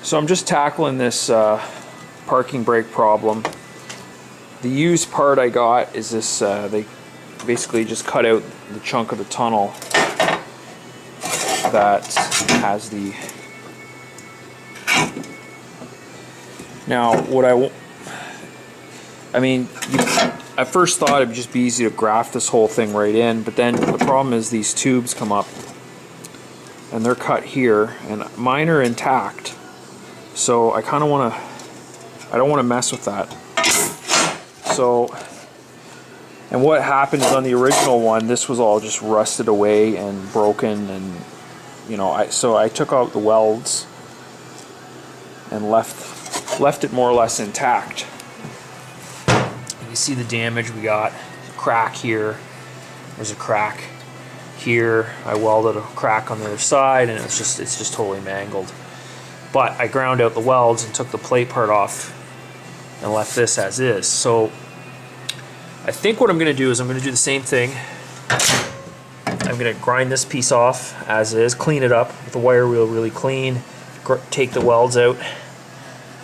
So I'm just tackling this parking brake problem. The used part I got is this, they basically just cut out the chunk of the tunnel that has the... Now, what I mean, I first thought it would just be easy to graft this whole thing right in, but then the problem is these tubes come up and they're cut here, and mine are intact. So I kind of want to, I don't want to mess with that. So, and what happened is on the original one, this was all just rusted away and broken, and you know, so I took out the welds and left it more or less intact. You see the damage we got. Crack here. There's a crack here. I welded a crack on the other side, and it's just totally mangled. But I ground out the welds and took the plate part off and left this as is. So I think what I'm going to do is I'm going to do the same thing. I'm going to grind this piece off as is, clean it up with the wire wheel really clean, take the welds out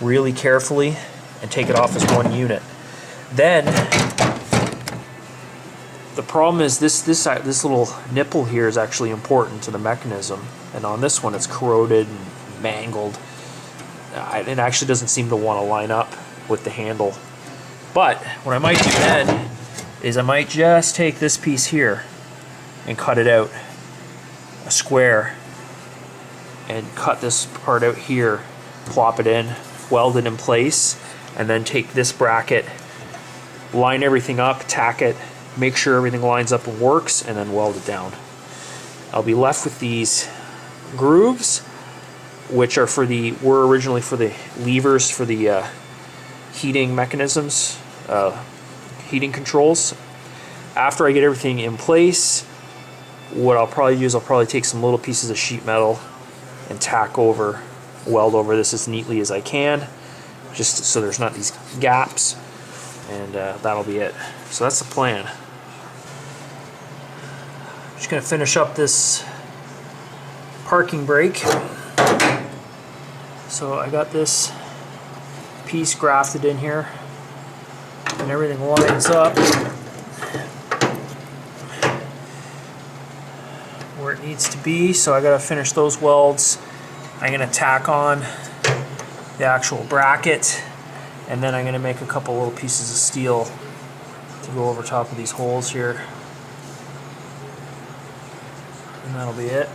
really carefully, and take it off as one unit. Then the problem is this little nipple here is actually important to the mechanism, and on this one it's corroded and mangled. It actually doesn't seem to want to line up with the handle. But what I might do then is I might just take this piece here and cut it out a square, and cut this part out here, plop it in, weld it in place, and then take this bracket, line everything up, tack it, make sure everything lines up and works, and then weld it down. I'll be left with these grooves, which are were originally for the levers for the heating mechanisms, heating controls. After I get everything in place, what I'll probably do is I'll probably take some little pieces of sheet metal and weld over this as neatly as I can, just so there's not these gaps, and that'll be it. So that's the plan. Just gonna finish up this parking brake. So I got this piece grafted in here, and everything lines up where it needs to be. So I gotta finish those welds. I'm gonna tack on the actual bracket, and then I'm gonna make a couple little pieces of steel to go over top of these holes here, and that'll be it.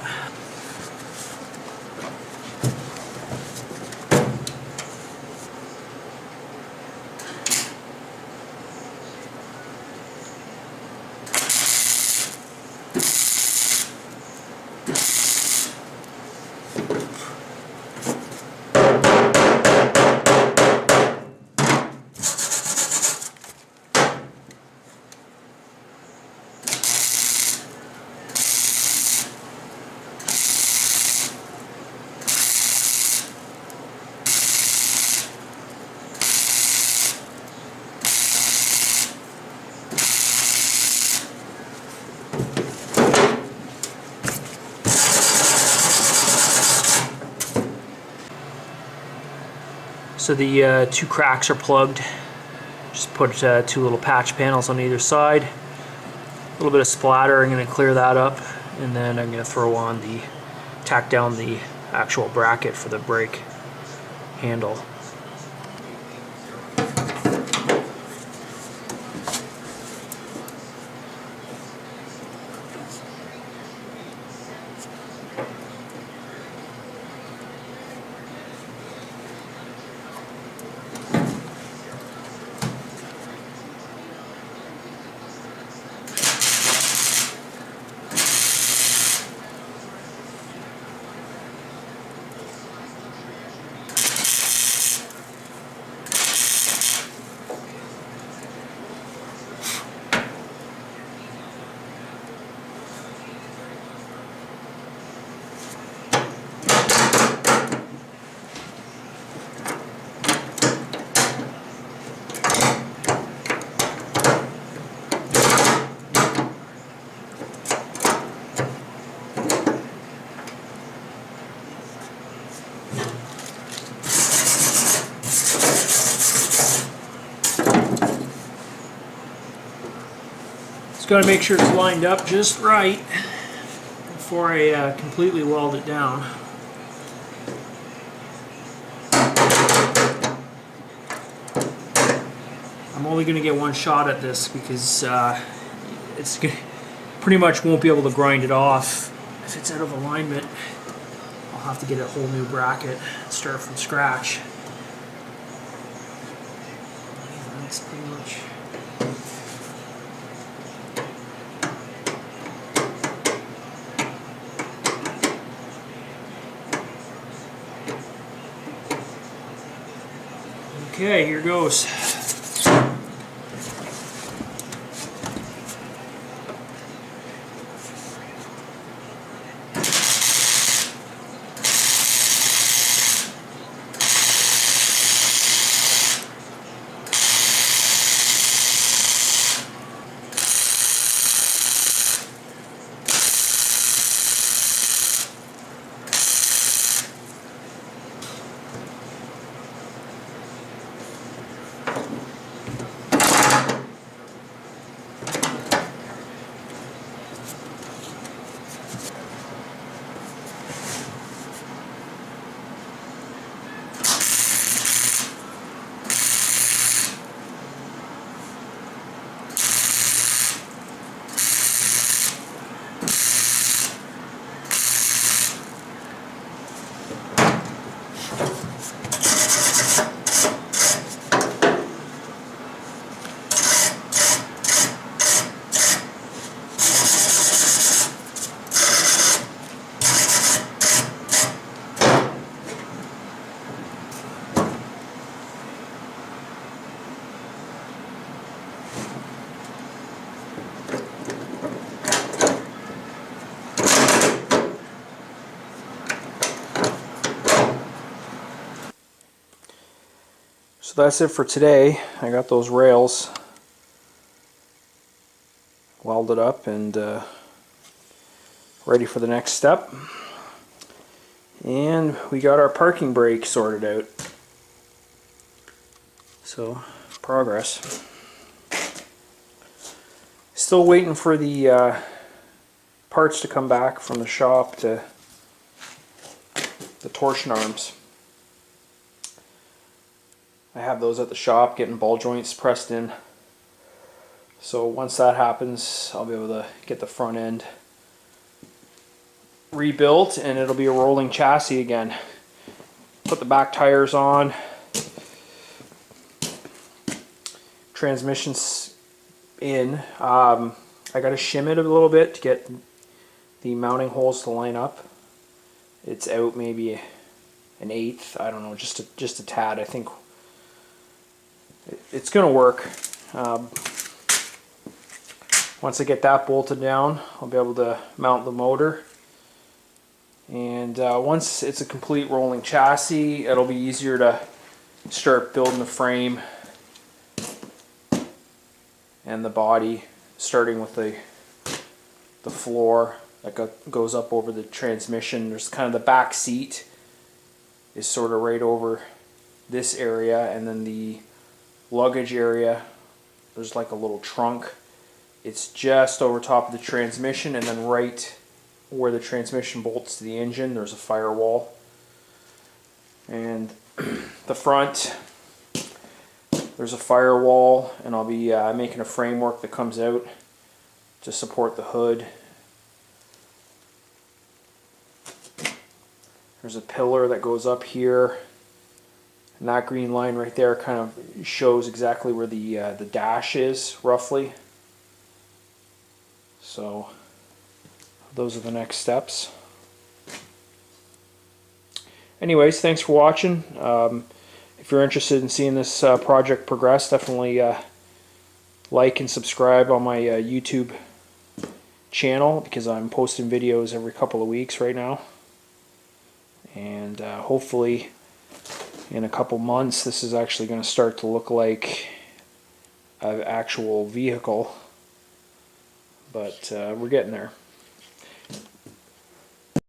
So the two cracks are plugged. Just put two little patch panels on either side. A little bit of splatter, I'm going to clear that up, and then I'm going to tack down the actual bracket for the brake handle. Just got to make sure it's lined up just right before I completely weld it down. I'm only going to get one shot at this because it's pretty much won't be able to grind it off. If it's out of alignment, I'll have to get a whole new bracket and start from scratch. That's pretty much. Okay, here goes. So that's it for today. I got those rails welded up and ready for the next step. And we got our parking brake sorted out. So, progress. Still waiting for the parts to come back from the shop to the torsion arms. I have those at the shop getting ball joints pressed in. So once that happens, I'll be able to get the front end rebuilt and it'll be a rolling chassis again. Put the back tires on. Transmission's in. I got to shim it a little bit to get the mounting holes to line up. It's out maybe an eighth. I don't know, just a tad. I think it's going to work. Once I get that bolted down, I'll be able to mount the motor. And once it's a complete rolling chassis, it'll be easier to start building the frame and the body, starting with the floor that goes up over the transmission. There's kind of the back seat is sort of right over this area, and then the luggage area, there's like a little trunk. It's just over top of the transmission, and then right where the transmission bolts to the engine, there's a firewall. And the front, there's a firewall, and I'll be making a framework that comes out to support the hood. There's a pillar that goes up here. And that green line right there kind of shows exactly where the dash is, roughly. So those are the next steps. Anyways, thanks for watching. If you're interested in seeing this project progress, definitely like and subscribe on my YouTube channel, because I'm posting videos every couple of weeks right now. And hopefully in a couple months this is actually going to start to look like an actual vehicle, but we're getting there.